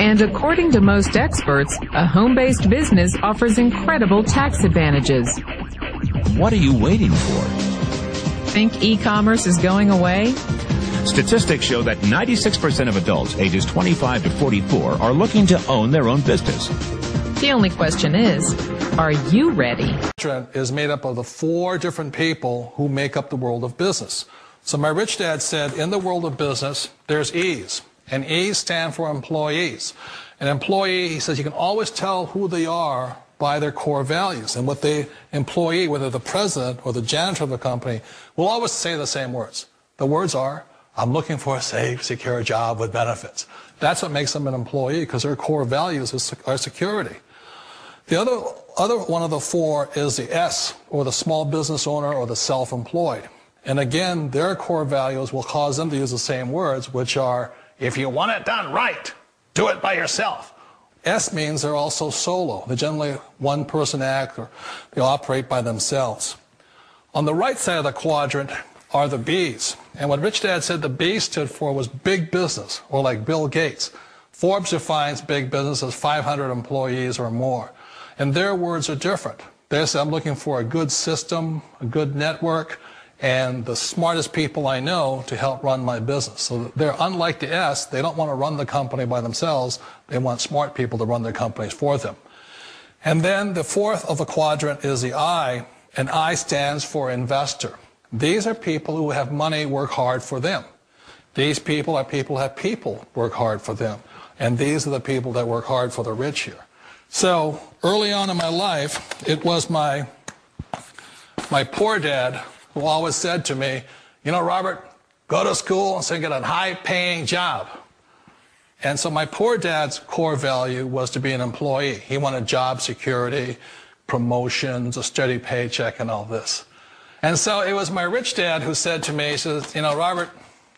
And according to most experts, a home-based business offers incredible tax advantages. What are you waiting for? Think e-commerce is going away? Statistics show that 96% of adults ages 25 to 44 are looking to own their own business. The only question is, are you ready? Is made up of the 4 different people who make up the world of business. So my rich dad said, in the world of business, there's E's. And E's stand for employees. An employee, he says, you can always tell who they are by their core values. And what the employee, whether the president or the janitor of the company, will always say the same words. The words are, I'm looking for a safe, secure job with benefits. That's what makes them an employee, because their core values are security. The other one of the 4 is the S, or the small business owner or the self-employed. And again, their core values will cause them to use the same words, which are, if you want it done right, do it by yourself. S means they're also solo. They're generally one-person act, or they operate by themselves. On the right side of the quadrant are the B's. And what Rich Dad said the B stood for was big business, or like Bill Gates. Forbes defines big business as 500 employees or more. And their words are different. They say, I'm looking for a good system, a good network, and the smartest people I know to help run my business. So they're unlike the S. They don't want to run the company by themselves. They want smart people to run their companies for them. And then the 4th of the quadrant is the I, and I stands for investor. These are people who have money work hard for them. These people are people who have people work hard for them. And these are the people that work hard for the rich here. So early on in my life, it was my poor dad who always said to me, you know, Robert, go to school and so get a high-paying job. And so my poor dad's core value was to be an employee. He wanted job security, promotions, a steady paycheck, and all this. And so it was my rich dad who said to me, he says, you know, Robert,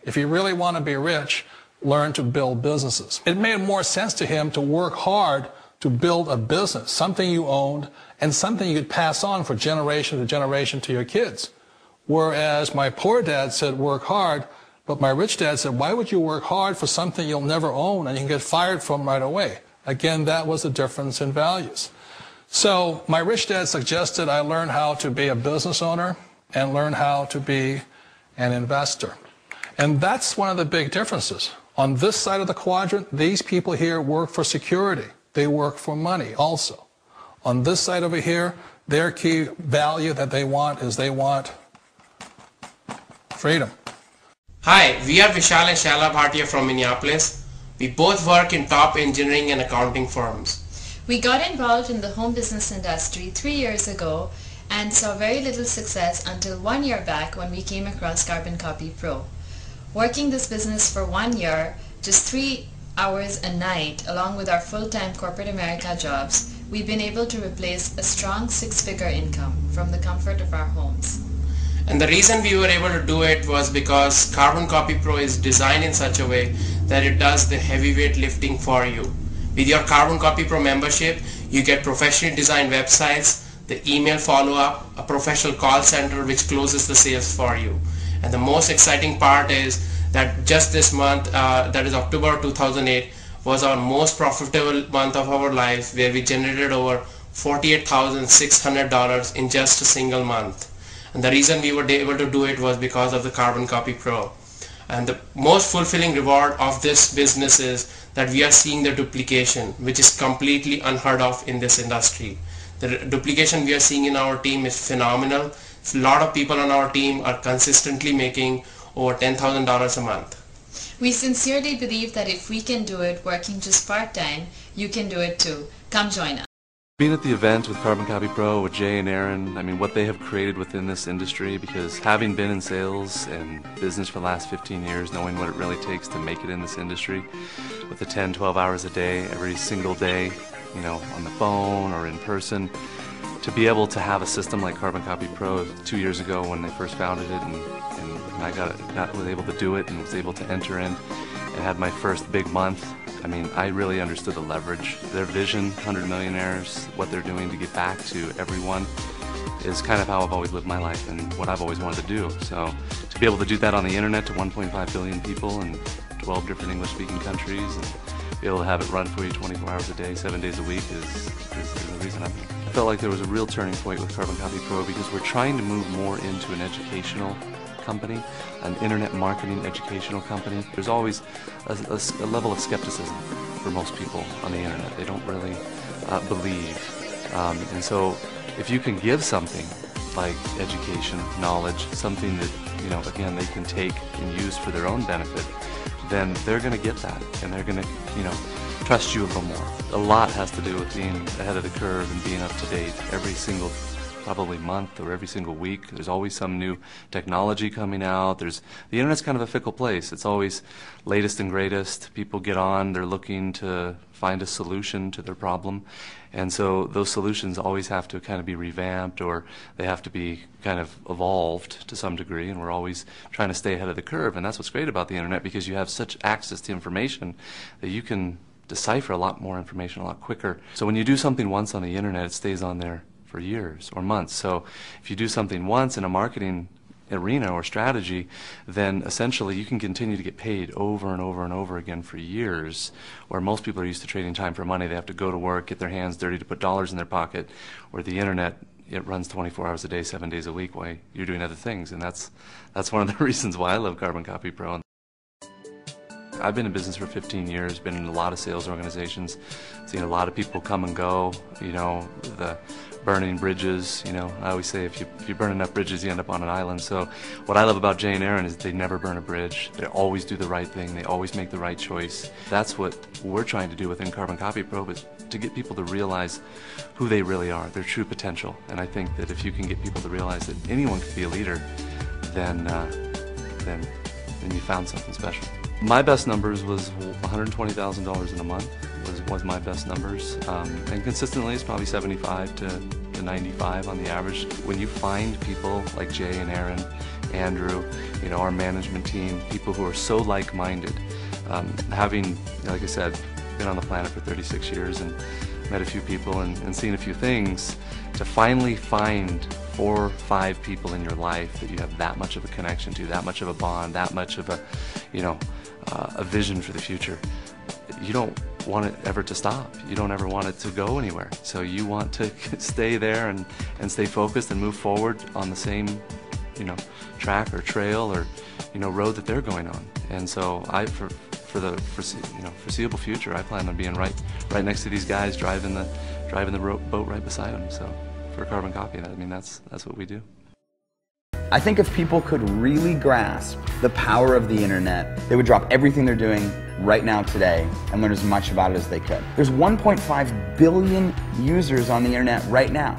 if you really want to be rich, learn to build businesses. It made more sense to him to work hard to build a business, something you owned, and something you could pass on for generation to generation to your kids. Whereas my poor dad said, work hard, but my rich dad said, why would you work hard for something you'll never own and you can get fired from right away? Again, that was the difference in values. So my rich dad suggested I learn how to be a business owner and learn how to be an investor. And that's one of the big differences. On this side of the quadrant, these people here work for security. They work for money also. On this side over here, their key value that they want is they want freedom. Hi, we are Vishal and Shala Bhatia from Minneapolis. We both work in top engineering and accounting firms. We got involved in the home business industry 3 years ago and saw very little success until 1 year back when we came across Carbon Copy Pro. Working this business for 1 year, just 3 hours a night, along with our full-time corporate America jobs, we've been able to replace a strong 6-figure income from the comfort of our homes. And the reason we were able to do it was because Carbon Copy Pro is designed in such a way that it does the heavyweight lifting for you. With your Carbon Copy Pro membership, you get professionally designed websites, the email follow-up, a professional call center which closes the sales for you. And the most exciting part is that just this month, that is October 2008, was our most profitable month of our lives, where we generated over $48,600 in just a single month. And the reason we were able to do it was because of the Carbon Copy Pro. And the most fulfilling reward of this business is that we are seeing the duplication, which is completely unheard of in this industry. The duplication we are seeing in our team is phenomenal. A lot of people on our team are consistently making over $10,000 a month. We sincerely believe that if we can do it working just part-time, you can do it too. Come join us. Being at the event with Carbon Copy Pro, with Jay and Aaron, I mean, what they have created within this industry, because having been in sales and business for the last 15 years, knowing what it really takes to make it in this industry, with the 10, 12 hours a day, every single day, you know, on the phone or in person, to be able to have a system like Carbon Copy Pro 2 years ago when they first founded it, and I was able to do it and was able to enter in and had my first big month. I mean, I really understood the leverage. Their vision, 100 millionaires, what they're doing to give back to everyone is kind of how I've always lived my life and what I've always wanted to do. So to be able to do that on the internet to 1.5 billion people in 12 different English-speaking countries, and be able to have it run for you 24 hours a day, 7 days a week is the reason I'm here. I felt like there was a real turning point with Carbon Copy Pro because we're trying to move more into an educational company, an internet marketing educational company. There's always a level of skepticism for most people on the internet. They don't really believe. And so if you can give something like education, knowledge, something that, you know, again, they can take and use for their own benefit, then they're going to get that, and they're going to, you know, trust you a little more. A lot has to do with being ahead of the curve and being up to date every single probably month or every single week. There's always some new technology coming out. The internet's kind of a fickle place. It's always latest and greatest. People get on, they're looking to find a solution to their problem. And so those solutions always have to kind of be revamped, or they have to be kind of evolved to some degree, and we're always trying to stay ahead of the curve. And that's what's great about the internet, because you have such access to information that you can decipher a lot more information a lot quicker. So when you do something once on the internet, it stays on there for years or months. So if you do something once in a marketing arena or strategy, then essentially you can continue to get paid over and over and over again for years, where most people are used to trading time for money. They have to go to work, get their hands dirty to put dollars in their pocket, where the internet, it runs 24 hours a day, 7 days a week while you're doing other things. And that's one of the reasons why I love Carbon Copy Pro. I've been in business for 15 years, been in a lot of sales organizations, seen a lot of people come and go, you know, the burning bridges, you know. I always say if you burn enough bridges, you end up on an island. So what I love about Jay and Aaron is they never burn a bridge. They always do the right thing. They always make the right choice. That's what we're trying to do within Carbon Copy Pro, is to get people to realize who they really are, their true potential. And I think that if you can get people to realize that anyone can be a leader, then you found something special. My best numbers was $120,000 in a month was my best numbers, and consistently it's probably 75 to 95 on the average. When you find people like Jay and Aaron, Andrew, you know, our management team, people who are so like-minded, having, like I said, been on the planet for 36 years and met a few people and seen a few things, to finally find 4 or 5 people in your life that you have that much of a connection to, that much of a bond, that much of a, you know, a vision for the future. You don't want it ever to stop. You don't ever want it to go anywhere. So you want to stay there and stay focused and move forward on the same, you know, track or trail or, you know, road that they're going on. And so for the foreseeable future, I plan on being right next to these guys, driving the boat right beside them. So for Carbon Copy, I mean, that's what we do. I think if people could really grasp the power of the internet, they would drop everything they're doing right now today and learn as much about it as they could. There's 1.5 billion users on the internet right now.